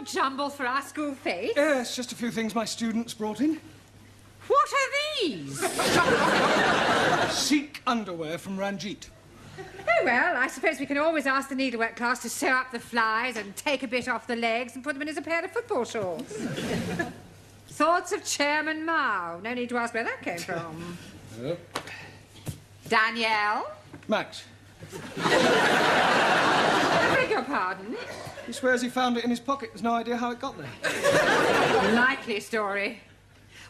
your jumble for our school fete? Yes, just a few things my students brought in. What are these? Sikh underwear from Ranjit. Oh, well, I suppose we can always ask the needlework class to sew up the flies and take a bit off the legs and put them in as a pair of football shorts. Thoughts of Chairman Mao. No need to ask where that came from. Danielle? Max. I beg your pardon? He swears he found it in his pocket. There's no idea how it got there. Likely story.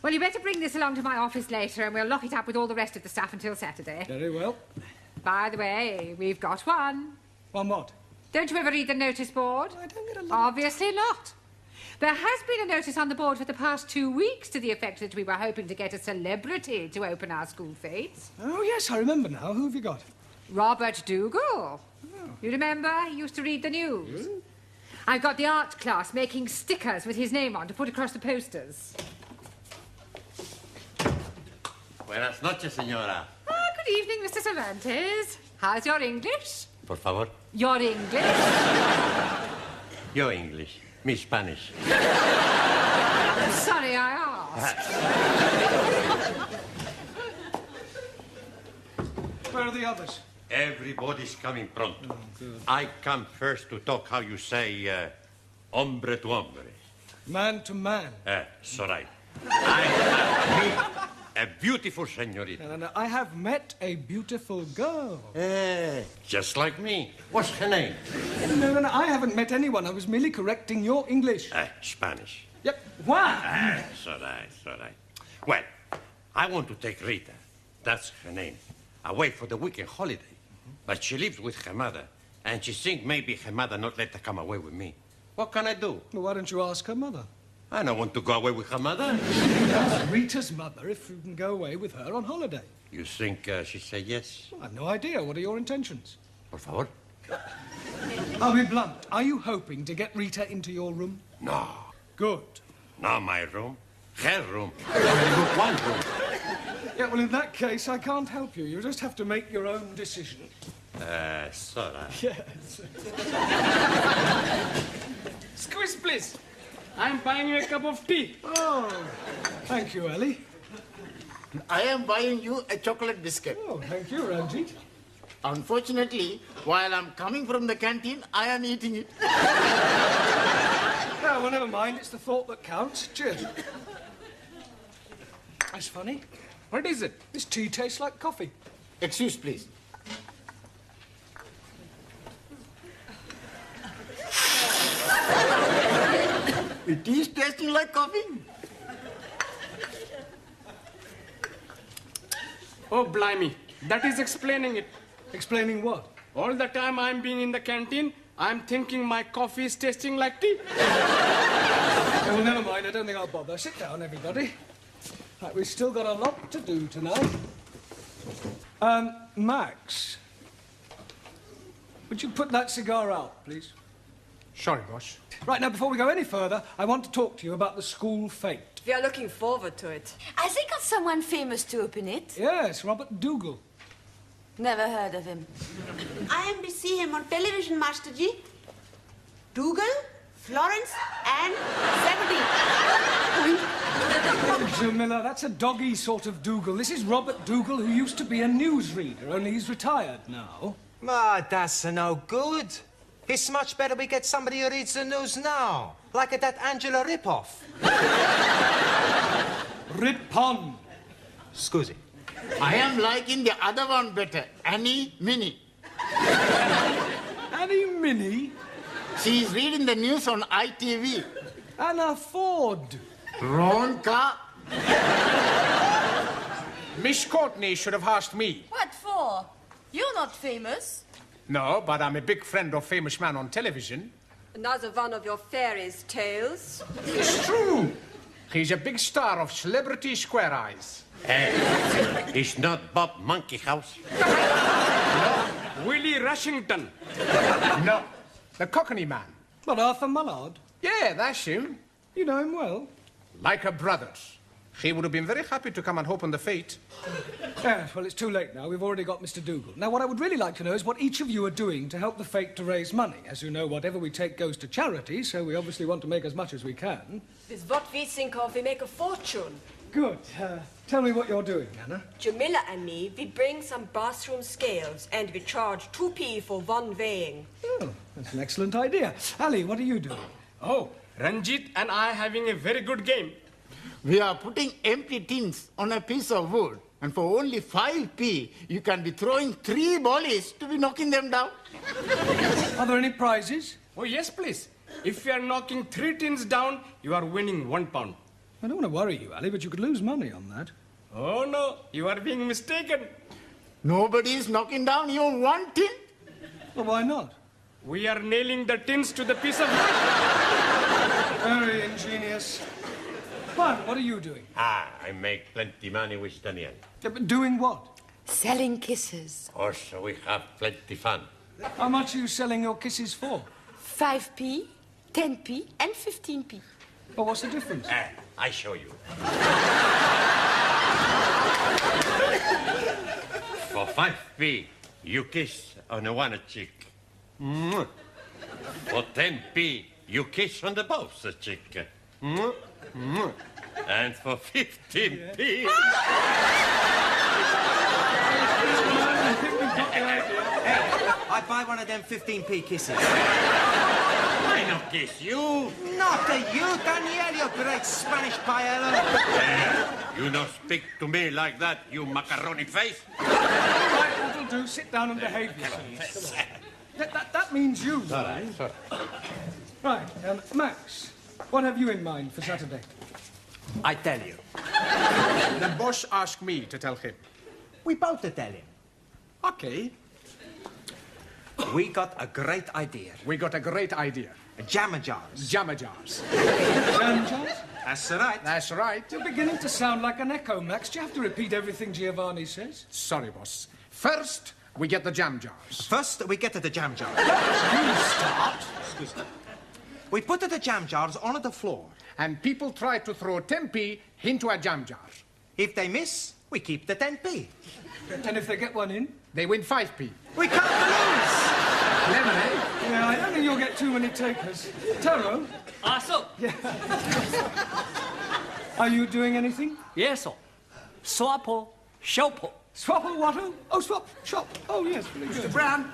Well, you better bring this along to my office later and we'll lock it up with all the rest of the stuff until Saturday. Very well. By the way, we've got one. One what? Don't you ever read the notice board? I don't get a lot. Obviously not. There has been a notice on the board for the past 2 weeks to the effect that we were hoping to get a celebrity to open our school fetes. Oh, yes, I remember now. Who have you got? Robert Dougal. Oh. You remember? He used to read the news. Mm. I've got the art class making stickers with his name on to put across the posters. Buenas noches, señora. Good evening, Mr. Cervantes. How's your English? Por favor. Your English? Your English. Me Spanish. Sorry, I asked. Where are the others? Everybody's coming pronto. Oh, good. I come first to talk how you say, hombre to hombre. Man to man. So right. I have met a beautiful señorita. No. I have met a beautiful girl. Just like me. What's her name? No. I haven't met anyone. I was merely correcting your English. Spanish. Yep. Why? So right. Well, I want to take Rita. That's her name. Away for the weekend holiday. But she lives with her mother, and she thinks maybe her mother not let her come away with me. What can I do? Well, why don't you ask her mother? I don't want to go away with her mother. Ask Rita's mother if you can go away with her on holiday. You think she'd say yes? Well, I've no idea. What are your intentions? Por favor. I'll be blunt. Are you hoping to get Rita into your room? No. Good. Not my room. Her room. One room. Yeah, well, in that case, I can't help you. You just have to make your own decision. So right. Yes. Squeeze, please. I'm buying you a cup of tea. Oh, thank you, Ellie. I am buying you a chocolate biscuit. Oh, thank you, Ranjit. Unfortunately, while I'm coming from the canteen, I am eating it. Well, never mind. It's the thought that counts. Cheers. That's funny. What is it? This tea tastes like coffee. Excuse, please. It is tasting like coffee. Oh, blimey. That is explaining it. Explaining what? All the time I'm being in the canteen, I'm thinking my coffee is tasting like tea. Oh, well, never mind. I don't think I'll bother. Sit down, everybody. Right, we've still got a lot to do tonight. Max, would you put that cigar out, please? Sorry, boss. Right, now, before we go any further, I want to talk to you about the school fete. We are looking forward to it. Has he got someone famous to open it? Yes, Robert Dougal. Never heard of him. I am to see him on television, Master Ji. Dougal, Florence, and 70. Jamila, that's a doggy sort of Dougal. This is Robert Dougal, who used to be a newsreader, only he's retired now. Ah, that's no good. It's much better we get somebody who reads the news now, like that Angela Ripoff. Rip-on. Scusi. I am liking the other one better, Annie Minnie. Annie Minnie. She is reading the news on ITV. Anna Ford. Wrong car. Miss Courtney should have asked me. What for? You're not famous. No, but I'm a big friend of famous man on television. Another one of your fairies' tales. It's true. He's a big star of Celebrity Square Eyes. It's not Bob Monkey House. Willie Rushington. No, the Cockney man. What, Arthur Mullard? Yeah, that's him. You know him well. Like a brothers. He would have been very happy to come and open the Fete. Yes, well, it's too late now. We've already got Mr. Dougal. Now, what I would really like to know is what each of you are doing to help the Fete to raise money. As you know, whatever we take goes to charity, so we obviously want to make as much as we can. With what we think of, we make a fortune. Good. Tell me what you're doing, Anna. Jamila and me, we bring some bathroom scales and we charge 2p for one weighing. Oh, that's an excellent idea. Ali, what are you doing? Oh, Ranjit and I having a very good game. We are putting empty tins on a piece of wood, and for only 5p, you can be throwing 3 volleys to be knocking them down. Are there any prizes? Oh, yes, please. If you are knocking 3 tins down, you are winning £1. I don't want to worry you, Ali, but you could lose money on that. Oh, no, you are being mistaken. Nobody is knocking down even 1 tin. Well, why not? We are nailing the tins to the piece of wood. Very ingenious. Juan, what are you doing? I make plenty money with Daniel. Yeah, but doing what? Selling kisses. Also, we have plenty fun. How much are you selling your kisses for? 5p, 10p, and 15p. Well, what's the difference? I show you. For 5p, you kiss on a one cheek. Mwah. For 10p, you kiss on the both cheek. Mwah. Mwah. And for 15p... I'd buy one of them 15p kisses. I don't kiss you. Not to you, Daniel, you great Spanish paella. You don't speak to me like that, you macaroni face. Right, that'll do. Sit down and behave yourselves. That means you. Sorry. Right, Max, what have you in mind for Saturday? I tell you. The boss asked me to tell him. We both tell him. Okay. We got a great idea. We got a great idea. Jammer jars. Jammer jars. Jam jars? That's right. That's right. You're beginning to sound like an echo, Max. Do you have to repeat everything Giovanni says? Sorry, boss. First, we get the jam jars. First, we get to the jam jars. You start. Excuse me. We put the jam jars on the floor. And people try to throw 10p into a jam jar. If they miss, we keep the 10p. And if they get one in? They win 5p. We can't lose! Clever, eh? Yeah, I don't think you'll get too many takers. Taro? So. Yeah. Are you doing anything? Yes, sir. Swapple, shopple. Swapple what? Oh, swap, shop. Oh, yes, very good. Mr. Brown,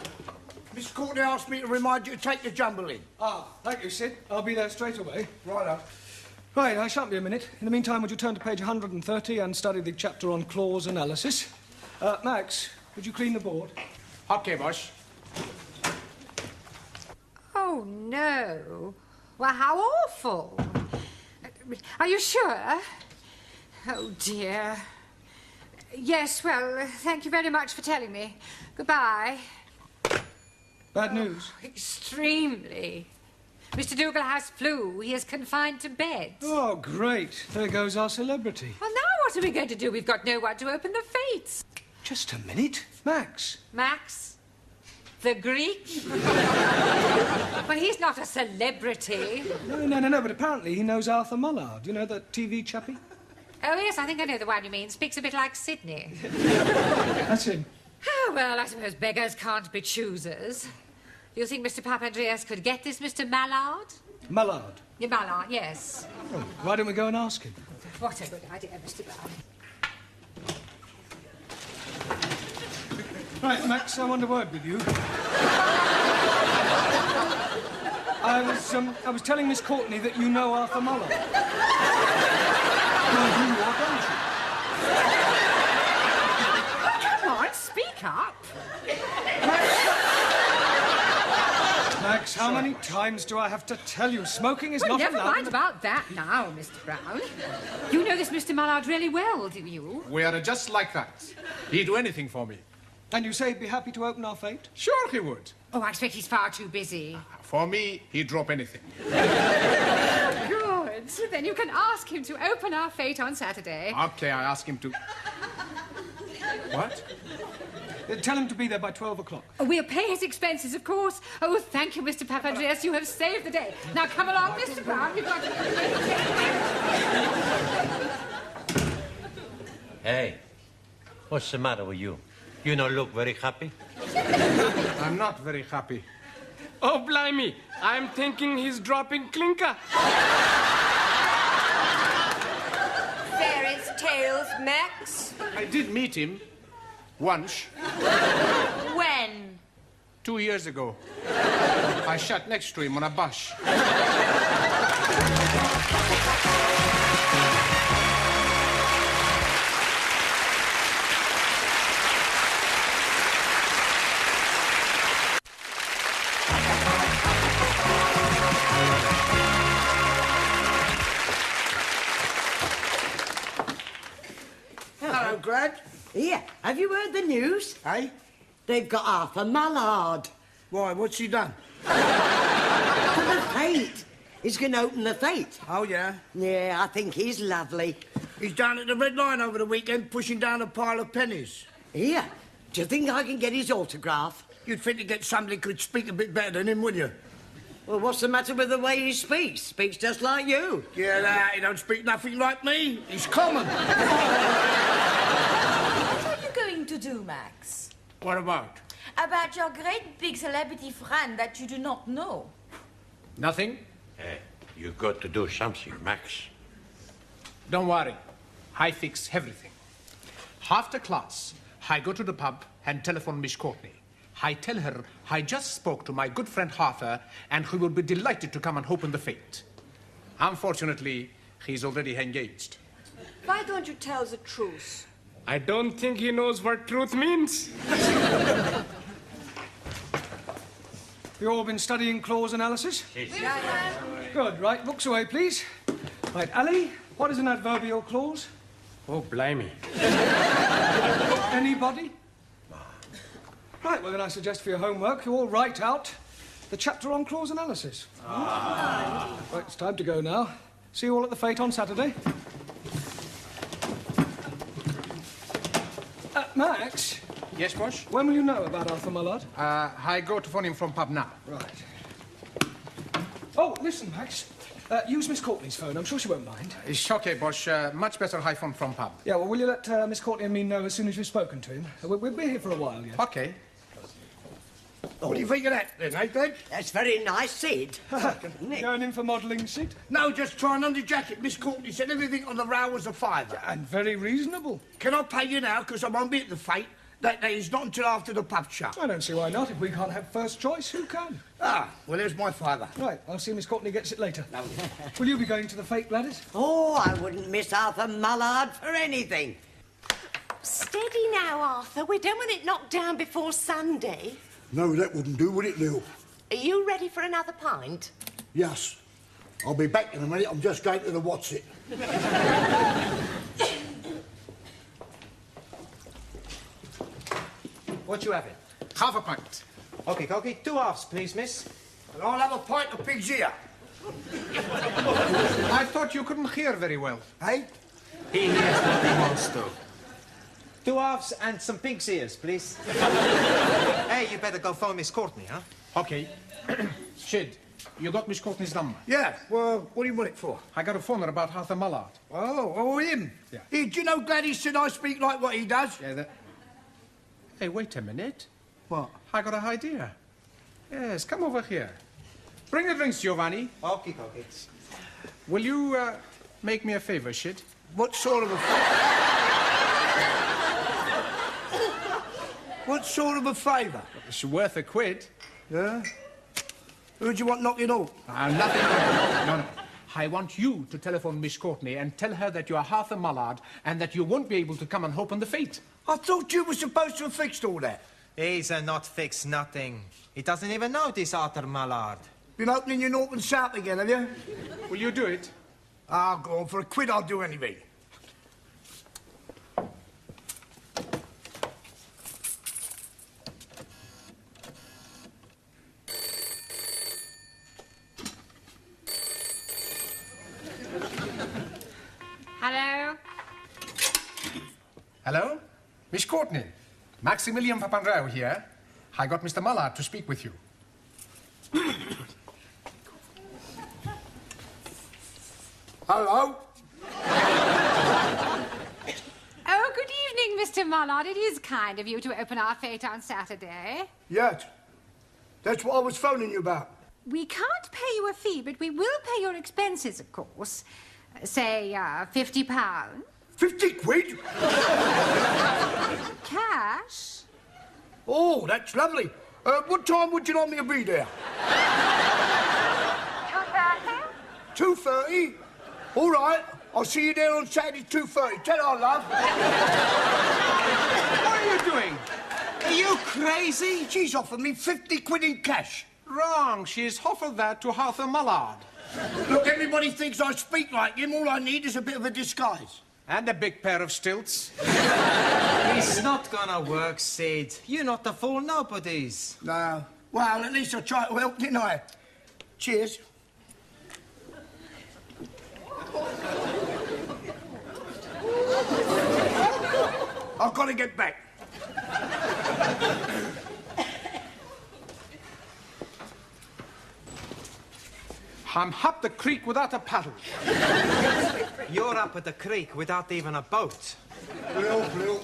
Miss Courtney asked me to remind you to take the jumble in. Thank you, Sid. I'll be there straight away. Righto. Right, I shan't be a minute. In the meantime, would you turn to page 130 and study the chapter on clause analysis? Max, would you clean the board? Okay, boss. Oh, no. Well, how awful. Are you sure? Oh, dear. Yes, well, thank you very much for telling me. Goodbye. Bad news? Extremely. Mr. Dougal has flu. He is confined to bed. Oh, great. There goes our celebrity. Well, now what are we going to do? We've got no one to open the fates. Just a minute. Max. Max? The Greek? Well, he's not a celebrity. No, but apparently he knows Arthur Mullard. You know, the TV chappie? Oh, yes, I think I know the one you mean. Speaks a bit like Sydney. That's him. Oh, well, I suppose beggars can't be choosers. You think Mr. Papandreas could get this Mr. Mallard? Mullard? Yeah, Mallard, yes. Oh, why don't we go and ask him? What a good idea, Mr. Brown. Right, Max, I want a word with you. I was telling Miss Courtney that you know Arthur Mullard. Come on, speak up. Max, how many times do I have to tell you? Smoking is not allowed. Never mind about that now, Mr. Brown. You know this Mr. Mullard really well, do you? We are just like that. He'd do anything for me. And you say he'd be happy to open our fate? Sure he would. Oh, I expect he's far too busy. For me, he'd drop anything. Good. Then you can ask him to open our fate on Saturday. Okay, I ask him to... What? Tell him to be there by 12 o'clock. Oh, we'll pay his expenses, of course. Oh, thank you, Mr. Papandreas. You have saved the day. Now, come along, Mr. Brown. You've got to... Hey, what's the matter with you? You don't look very happy. I'm not very happy. Oh, blimey. I'm thinking he's dropping clinker. Fairies' tales, Max. I did meet him once, When? 2 years ago. I sat next to him on a bus. Hello, Glad. Here, have you heard the news? Hey? They've got Arthur Mullard. Why, what's he done? For the Fete. He's going to open the Fete. Oh, yeah? Yeah, I think he's lovely. He's down at the Red Line over the weekend pushing down a pile of pennies. Here, do you think I can get his autograph? You'd think to get somebody who could speak a bit better than him, wouldn't you? Well, what's the matter with the way he speaks? Speaks just like you. Yeah, he don't speak nothing like me. He's common. What are you going to do, Max? What about? About your great big celebrity friend that you do not know. Nothing? Hey, you got to do something, Max. Don't worry. I fix everything. After class, I go to the pub and telephone Miss Courtney. I tell her I just spoke to my good friend Arthur and he will be delighted to come and open the Fete. Unfortunately, he's already engaged. Why don't you tell the truth? I don't think he knows what truth means. You all been studying clause analysis? Good. Right, books away, please. Right, Ali, what is an adverbial clause? Oh, blimey. Anybody? Right, well, then I suggest for your homework you all write out the chapter on clause analysis. Right, it's time to go now. See you all at the Fete on Saturday. Max? Yes, boss? When will you know about Arthur Mullard? I go to phone him from pub now. Right. Oh, listen, Max. Use Miss Courtney's phone. I'm sure she won't mind. It's okay, boss. Much better I phone from pub. Yeah, well, will you let Miss Courtney and me know as soon as you've spoken to him? We'll be here for a while yet. Okay. What do you think of that, then, eh, Glenn? That's very nice, Sid. Going in for modelling, Sid? No, just trying on the jacket. Miss Courtney said everything on the row was a fiver. And very reasonable. Can I pay you now, because I won't be at the Fete? That day is not until after the pub shut. I don't see why not. If we can't have first choice, who can? Ah, well, there's my fiver. Right, I'll see Miss Courtney gets it later. Will you be going to the Fete, Gladys? Oh, I wouldn't miss Arthur Mullard for anything. Steady now, Arthur. We don't want it knocked down before Sunday. No, that wouldn't do, would it, Lil? Are you ready for another pint? Yes. I'll be back in a minute. I'm just going to the what's it. What you having? Half a pint. Okay, Cokie. 2 halves, please, miss. And I'll have a pint of pig's ear. I thought you couldn't hear very well. Hey? He hears what he wants to. 2 halves and some pig's ears, please. Hey, you better go phone Miss Courtney, huh? Okay. Shid, you got Miss Courtney's number? Yeah, well, what do you want it for? I got a phone her about Arthur Mullard. Oh, him? Yeah. Hey, do you know Gladys said I speak like what he does? Yeah, Hey, wait a minute. What? I got an idea. Yes, come over here. Bring the drinks, Giovanni. Okay, Cokie. Will you make me a favor, Shid? What sort of a favour? What sort of a favour? It's worth a quid. Yeah? Who do you want knocking off? Nothing. No. I want you to telephone Miss Courtney and tell her that you are Arthur Mullard and that you won't be able to come and open the Fete. I thought you were supposed to have fixed all that. He's not fixed nothing. He doesn't even know this Arthur Mullard. Been opening your North and South again, have you? Will you do it? Ah, go on. For a quid, I'll do anything. Hello? Hello? Miss Courtney. Maximilian Papandreou here. I got Mr. Mullard to speak with you. Hello? Oh, good Mr. Mullard, it is kind of you to open our fete on Saturday. Yes. That's what I was phoning you about. We can't pay you a fee, but we will pay your expenses, of course. Say, £50. 50 quid? Cash? Oh, that's lovely. What time would you like me to be there? 2:30? 2:30? All right. I'll see you there on Saturday, 2:30. Tell her, love. What are you doing? Are you crazy? She's offered me 50 quid in cash. Wrong. She's offered that to Arthur Mullard. Look, everybody thinks I speak like him. All I need is a bit of a disguise. And a big pair of stilts. It's not gonna work, Sid. You're not the fool nobodies. No. Well, at least I tried to help, didn't I? Cheers. I've got to get back. I'm up the creek without a paddle. You're up at the creek without even a boat. Blue.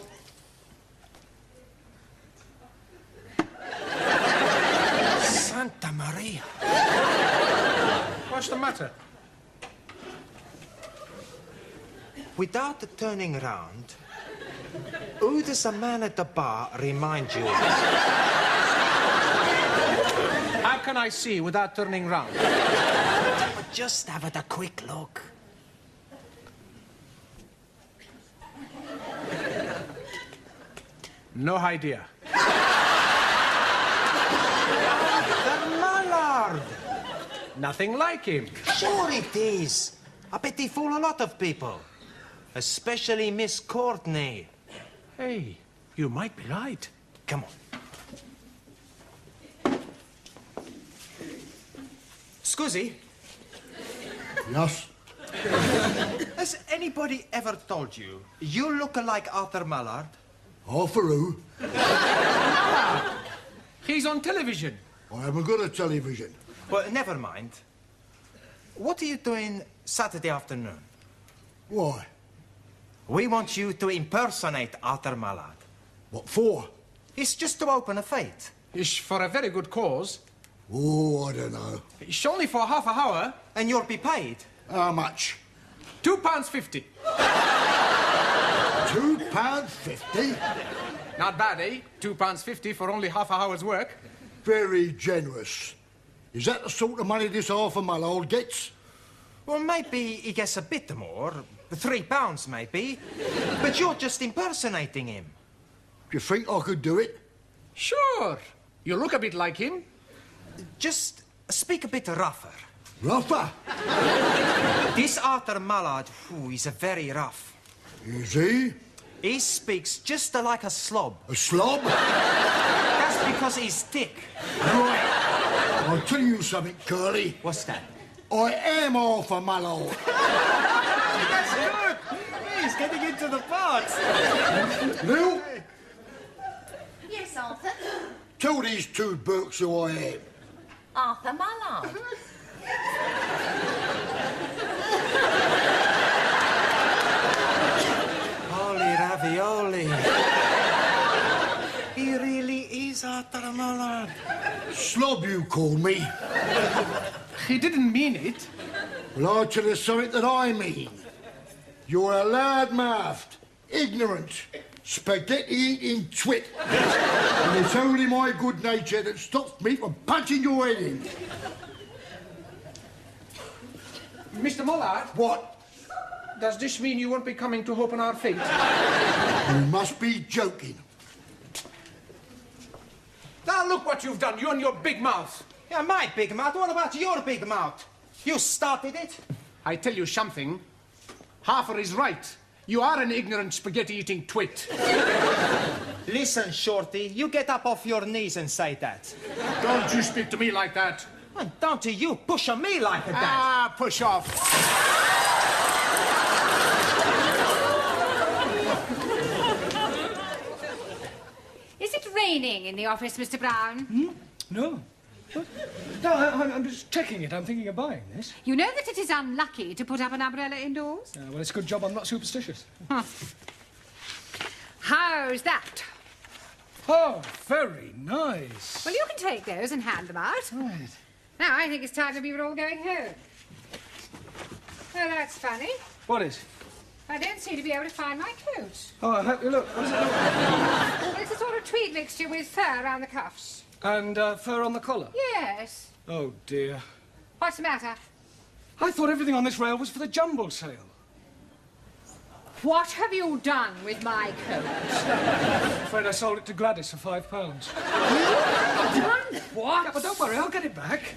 Santa Maria. What's the matter? Without turning round, who does the man at the bar remind you of? How can I see without turning round? Just have a quick look. No idea. The Mullard! Nothing like him. Sure it is. I bet he fool a lot of people. Especially Miss Courtney. Hey, you might be right. Come on. Scusi? Yes? Has anybody ever told you you look like Arthur Mullard? Arthur who? He's on television. I haven't got a television. Well, never mind. What are you doing Saturday afternoon? Why? We want you to impersonate Arthur Mullard. What for? It's just to open a fete. It's for a very good cause. Oh, I don't know. It's only for half an hour. And you'll be paid. How much? £2.50. £2.50? Not bad, eh? £2.50 for only half an hour's work. Very generous. Is that the sort of money this Arthur Mullard gets? Well, maybe he gets a bit more. £3, maybe. But you're just impersonating him. Do you think I could do it? Sure. You look a bit like him. Just speak a bit rougher. Rougher? This Arthur Mullard, he's very rough. Is he? He speaks just like a slob. A slob? That's because he's thick. Right. I'll tell you something, Curly. What's that? I am Arthur Mullard. That's good. He's getting into the parts. Lil, Yes, Arthur. tell these two Burks who I am. Arthur Mullard. Holy ravioli. He really is Arthur Mullard. Slob, you call me. He didn't mean it. Well, I'll tell you something that I mean. You're a loud-mouthed, ignorant, spaghetti-eating twit. And it's only my good nature that stops me from punching your head in. Mr. Mullard? What? Does this mean you won't be coming to open our fete? You must be joking. Now look what you've done, you and your big mouth. Yeah, my big mouth. What about your big mouth? You started it. I tell you something. Harfer is right. You are an ignorant spaghetti-eating twit. Listen, Shorty, you get up off your knees and say that. Don't you speak to me like that. And don't you push on me like that. Ah, push off. Is it raining in the office, Mr. Brown? No. What? No, I'm just checking it. I'm thinking of buying this. You know that it is unlucky to put up an umbrella indoors? Well, it's a good job I'm not superstitious. How's that? Oh, very nice. Well, you can take those and hand them out. Right. Now, I think it's time that we were all going home. Well, that's funny. What is? I don't seem to be able to find my coat. Oh, I hope you look. What does it look like? Well, it's a sort of tweed mixture with fur around the cuffs. And fur on the collar? Yes. Oh, dear. What's the matter? I thought everything on this rail was for the jumble sale. What have you done with my coat? I'm afraid I sold it to Gladys for £5. Done Yeah, what? but don't worry, I'll get it back.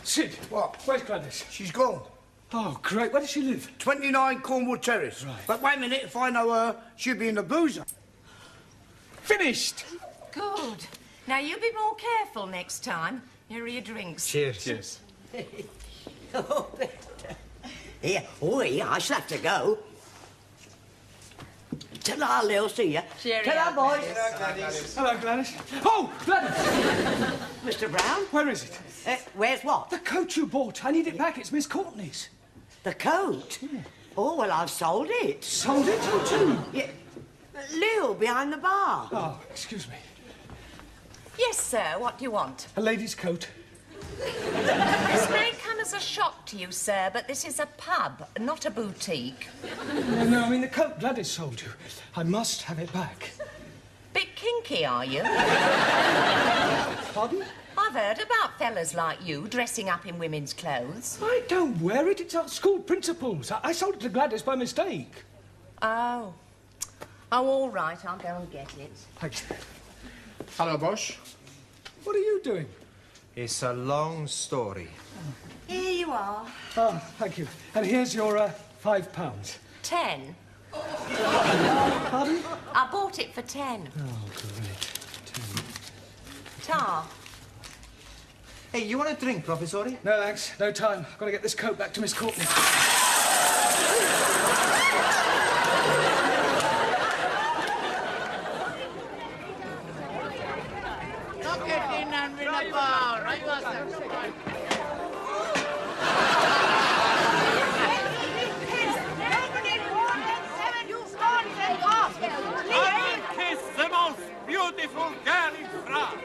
Sid. What? Where's Gladys? She's gone. Oh, great. Where does she live? 29 Cornwall Terrace. Right. But wait a minute, if I know her, she'll be in the boozer. Finished! Good. Now, you be more careful next time. Here are your drinks. Cheers. Cheers. Here, I shall have to go. Ta-ra, Lil, see ya. Ta-ra, boys. Hello, Gladys. Oh, Gladys! Mr. Brown? Where is it? Where's what? The coat you bought. I need it back. It's Miss Courtney's. The coat? Yeah. Oh, well, I've sold it. Sold it? Who to? Yeah. Lil, behind the bar. Oh, excuse me. Yes, sir. What do you want? A lady's coat. This may come as a shock to you, sir, but this is a pub, not a boutique. No, I mean the coat Gladys sold you. I must have it back. Bit kinky, are you? Pardon? I've heard about fellas like you dressing up in women's clothes. I don't wear it. It's our school principal's. I sold it to Gladys by mistake. Oh. Oh, all right. I'll go and get it. Thanks. Hello, Bosch. What are you doing? It's a long story. Here you are. Oh, thank you. And here's your £5. 10. Pardon? I bought it for 10. Oh, great. Tar. Hey, you want a drink, Professori? No, thanks. No time. I've got to get this coat back to Miss Courtney. Knock it in and win a bar. Right, Kiss the most beautiful girl in France.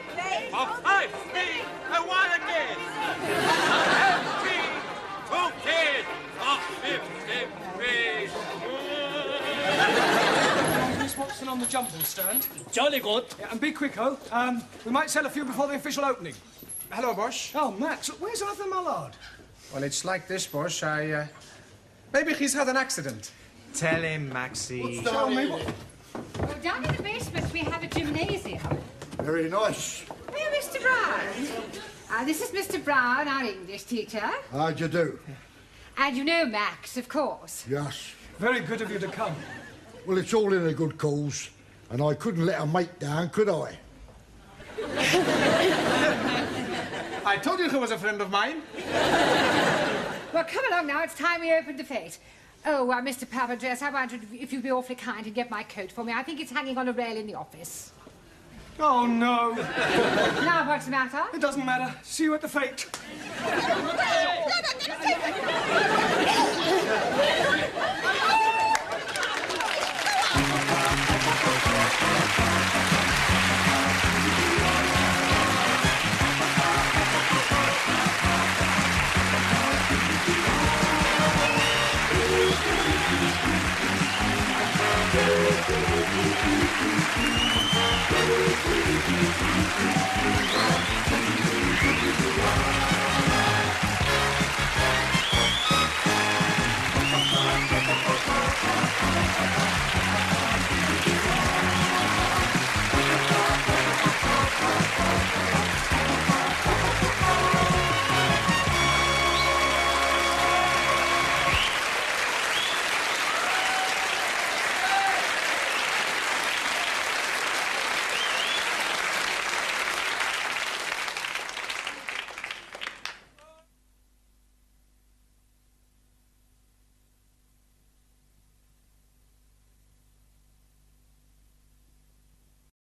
For 5 feet, a wild guess. Empty, 2 kids of 50 feet. Miss Watson on the jumble stand. Jolly good. Yeah, and be quick, oh. We might sell a few before the official opening. Hello, Bosch. Oh, Max, where's Arthur Mallard? Well, it's like this, Bosch. Maybe he's had an accident. Tell him, Maxie. Tell me what... Well, down in the basement we have a gymnasium. Very nice. Oh, Mr. Brown. This is Mr. Brown, our English teacher. How'd you do? And you know Max, of course. Yes. Very good of you to come. Well, it's all in a good cause, and I couldn't let a mate down, could I? I told you he was a friend of mine. Well, come along now. It's time we opened the Fete. Oh, Mr. Papandreou, I wondered if you'd be awfully kind and get my coat for me. I think it's hanging on a rail in the office. Oh, no. Now, what's the matter? It doesn't matter. See you at the Fete.